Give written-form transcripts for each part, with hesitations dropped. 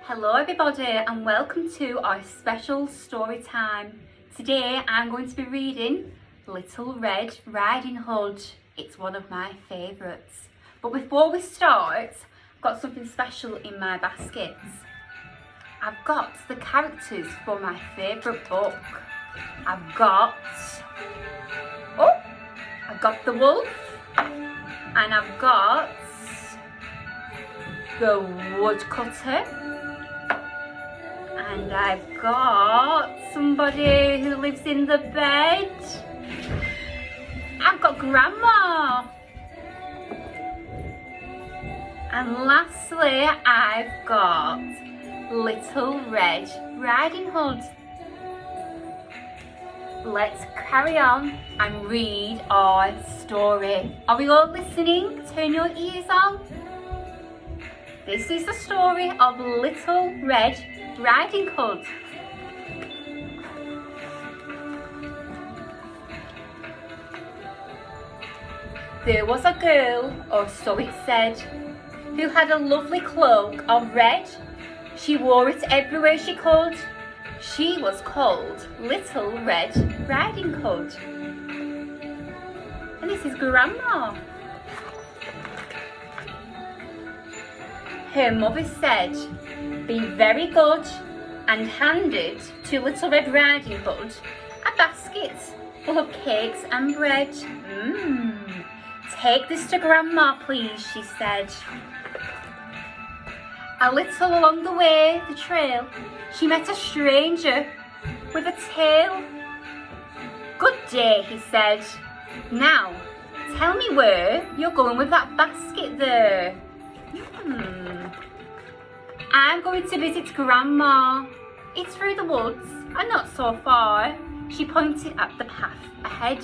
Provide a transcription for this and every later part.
Hello everybody and welcome to our special story time. Today I'm going to be reading Little Red Riding Hood. It's one of my favourites. But before we start, I've got something special in my baskets. I've got the characters for my favourite book. I've got the wolf and I've got the woodcutter. And I've got somebody who lives in the bed. I've got Grandma. And lastly, I've got Little Red Riding Hood. Let's carry on and read our story. Are we all listening? Turn your ears on. This is the story of Little Red Riding Hood. There was a girl, or so it said, who had a lovely cloak of red. She wore it everywhere she could. She was called Little Red Riding Hood. And this is Grandma. Her mother said, "Be very good," and handed to Little Red Riding Hood a basket full of cakes and bread. "Take this to Grandma, please," she said. A little along the way, the trail, she met a stranger with a tail. "Good day," he said. "Now, tell me where you're going with that basket there." "I'm going to visit Grandma. It's through the woods and not so far." She pointed at the path ahead.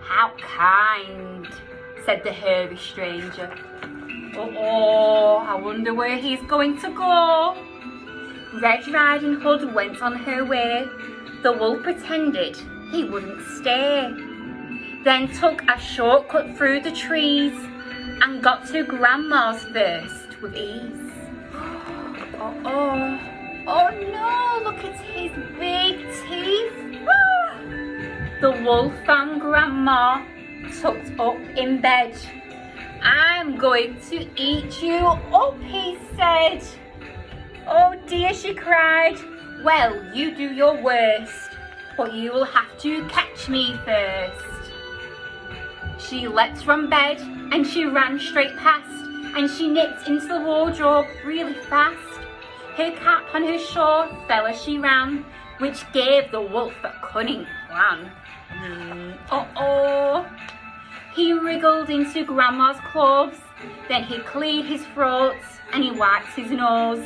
"How kind," said the hairy stranger. I wonder where he's going to go." Red Riding Hood went on her way. The wolf pretended he wouldn't stay, then took a shortcut through the trees and got to Grandma's first with ease. Oh no, look at his big teeth. The wolf found Grandma tucked up in bed. "I'm going to eat you up," he said. "Oh dear," she cried. "Well, you do your worst, but you will have to catch me first." She leapt from bed and she ran straight past, and she nipped into the wardrobe really fast. Her cap on her shawl fell as she ran, which gave the wolf a cunning plan. He wriggled into Grandma's clothes, then he cleared his throat and he wiped his nose.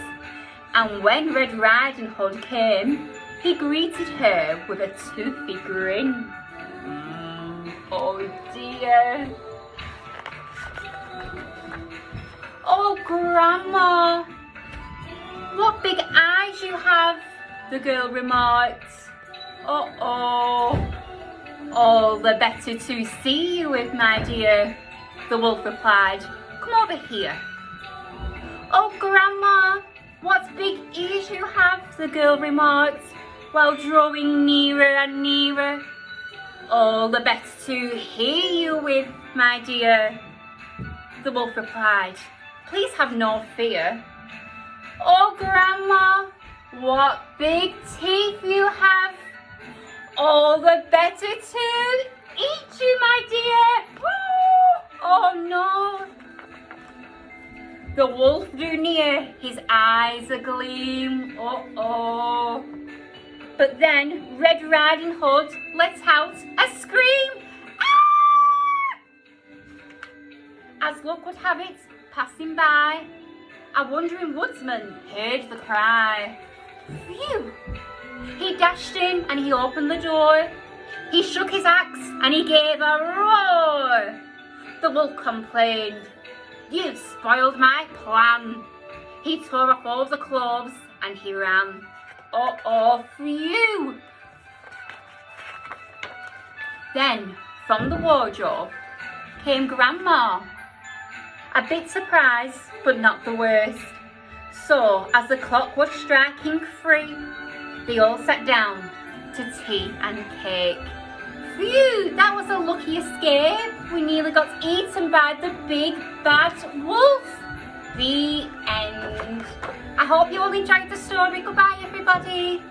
And when Red Riding Hood came, he greeted her with a toothy grin. Oh dear. "Oh Grandma, what big eyes you have," the girl remarked. "All the better to see you with, my dear," the wolf replied. "Come over here." "Oh Grandma, what big ears you have," the girl remarked, while drawing nearer and nearer. "All the better to hear you with, my dear," the wolf replied. "Please have no fear." "Oh Grandma, what big teeth you have. All the better to eat you, my dear." Oh no. The wolf drew near, his eyes agleam. But then Red Riding Hood let out a scream. As luck would have it, passing by, a wandering woodsman heard the cry. Phew! He dashed in and he opened the door. He shook his axe and he gave a roar. The wolf complained, "You've spoiled my plan." He tore off all the clothes and he ran. Phew! Then, from the wardrobe, came Grandma. A bit surprised, but not the worst. So, as the clock was striking 3, they all sat down to tea and cake. Phew, that was a lucky escape. We nearly got eaten by the big bad wolf. The end. I hope you all enjoyed the story. Goodbye, everybody.